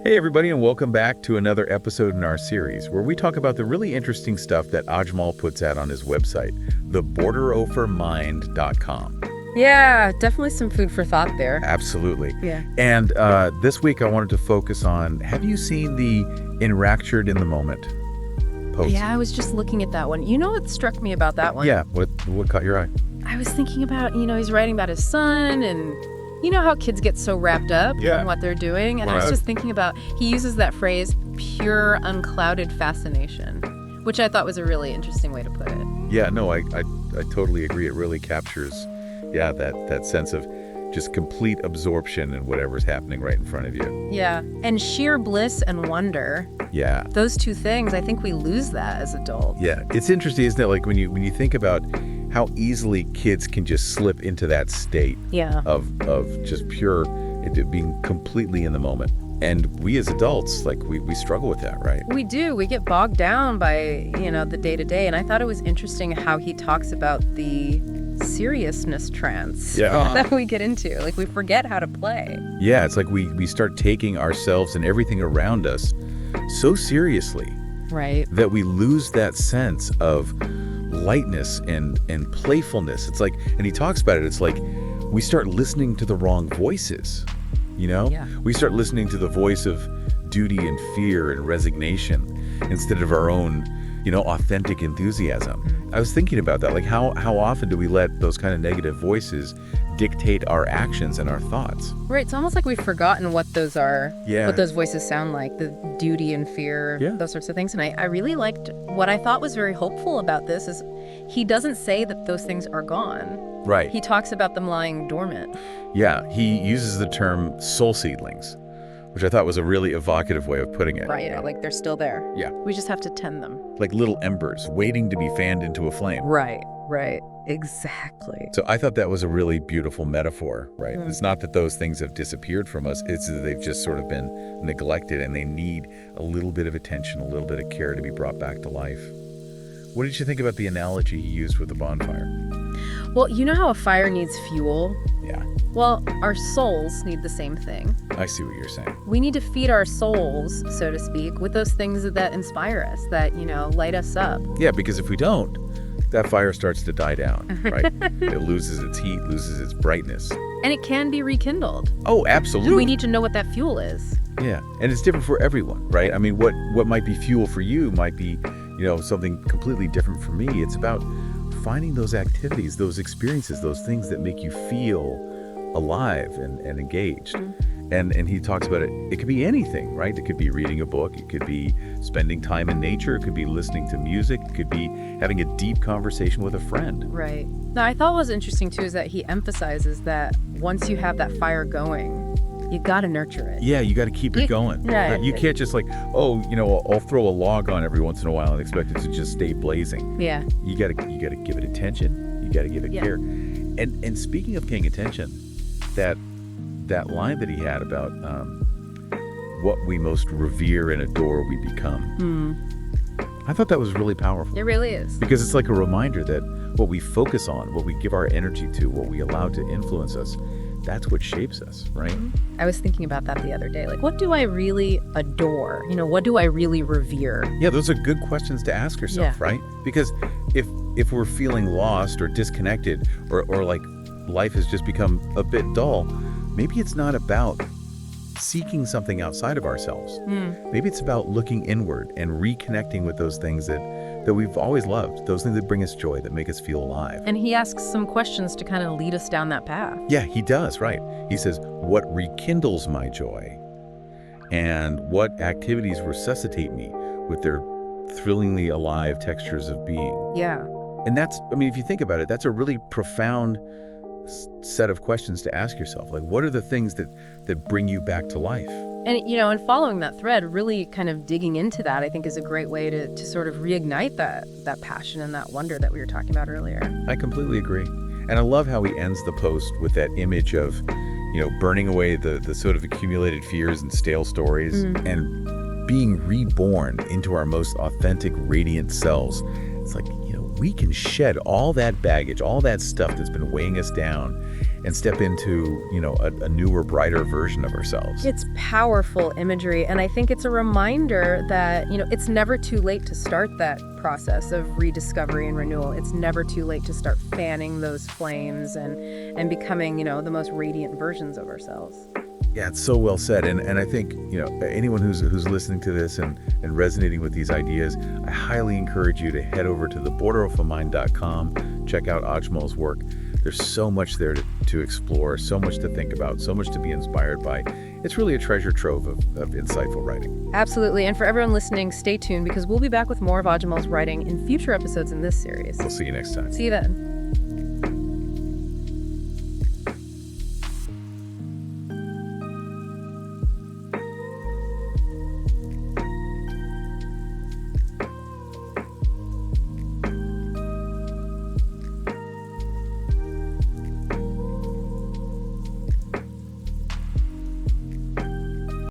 Hey everybody, and welcome back to another episode in our series where we talk about the really interesting stuff that Ajmal puts out on his website, theborderovermind.com. Yeah, definitely some food for thought there. Absolutely. Yeah. And this week I wanted to focus on, have you seen the Enraptured in the Moment post? Yeah, I was just looking at that one. You know what struck me about that one? Yeah, what caught your eye? I was thinking about, he's writing about his son and you know how kids get so wrapped up in what they're doing? And I was just thinking about, he uses that phrase, pure, unclouded fascination, which I thought was a really interesting way to put it. Yeah, no, I totally agree. It really captures, that sense of just complete absorption in whatever's happening right in front of you. Yeah, and sheer bliss and wonder. Yeah. Those two things, I think we lose that as adults. Yeah, it's interesting, isn't it? Like when you think about how easily kids can just slip into that state of just pure, being completely in the moment. And we as adults, like we struggle with that, right? We do. We get bogged down by, the day-to-day. And I thought it was interesting how he talks about the seriousness trance that we get into. Like we forget how to play. Yeah, it's like we start taking ourselves and everything around us so seriously. Right. That we lose that sense of lightness and playfulness. It's like, and he talks about it, it's like we start listening to the wrong voices, We start listening to the voice of duty and fear and resignation instead of our own, authentic enthusiasm. I was thinking about that, like how often do we let those kind of negative voices dictate our actions and our thoughts? Right. It's almost like we've forgotten what those are, what those voices sound like, the duty and fear, those sorts of things. And I really liked what I thought was very hopeful about this is he doesn't say that those things are gone. Right. He talks about them lying dormant. Yeah. He uses the term soul seedlings, which I thought was a really evocative way of putting it. Right, like they're still there. Yeah. We just have to tend them. Like little embers waiting to be fanned into a flame. Right, exactly. So I thought that was a really beautiful metaphor, right? It's not that those things have disappeared from us, it's that they've just sort of been neglected and they need a little bit of attention, a little bit of care to be brought back to life. What did you think about the analogy he used with the bonfire? Well, you know how a fire needs fuel? Yeah. Well, our souls need the same thing. I see what you're saying. We need to feed our souls, so to speak, with those things that inspire us, that, light us up. Yeah, because if we don't, that fire starts to die down, right? It loses its heat, loses its brightness. And it can be rekindled. Oh, absolutely. We need to know what that fuel is. Yeah, and it's different for everyone, right? I mean, what might be fuel for you might be, something completely different for me. It's about finding those activities, those experiences, those things that make you feel alive and engaged. And he talks about it. It could be anything, right? It could be reading a book. It could be spending time in nature. It could be listening to music. It could be having a deep conversation with a friend. Right. Now, I thought what was interesting, too, is that he emphasizes that once you have that fire going, you got to nurture it. Yeah, you got to keep it going. Yeah. You can't just I'll throw a log on every once in a while and expect it to just stay blazing. Yeah. You got to give it attention. You got to give it care. And speaking of paying attention, that line that he had about what we most revere and adore we become. I thought that was really powerful. It really is. Because it's like a reminder that what we focus on, what we give our energy to, what we allow to influence us, that's what shapes us, right? I was thinking about that the other day. Like, what do I really adore? What do I really revere? Yeah, those are good questions to ask yourself, right? Because if we're feeling lost or disconnected or like life has just become a bit dull, maybe it's not about seeking something outside of ourselves. Maybe it's about looking inward and reconnecting with those things that we've always loved, those things that bring us joy, that make us feel alive. And he asks some questions to kind of lead us down that path. Yeah, he does, right. He says, what rekindles my joy? And what activities resuscitate me with their thrillingly alive textures of being? Yeah. And if you think about it, that's a really profound set of questions to ask yourself. Like, what are the things that bring you back to life? And, and following that thread, really kind of digging into that, I think is a great way to sort of reignite that passion and that wonder that we were talking about earlier. I completely agree. And I love how he ends the post with that image of, burning away the sort of accumulated fears and stale stories and being reborn into our most authentic, radiant selves. It's like, we can shed all that baggage, all that stuff that's been weighing us down, and step into, a newer, brighter version of ourselves. It's powerful imagery, and I think it's a reminder that, it's never too late to start that process of rediscovery and renewal. It's never too late to start fanning those flames and becoming, the most radiant versions of ourselves. Yeah, it's so well said. And I think, anyone who's listening to this and resonating with these ideas, I highly encourage you to head over to theborderofamind.com, check out Ajmal's work. There's so much there to explore, so much to think about, so much to be inspired by. It's really a treasure trove of insightful writing. Absolutely. And for everyone listening, stay tuned because we'll be back with more of Ajmal's writing in future episodes in this series. We'll see you next time. See you then.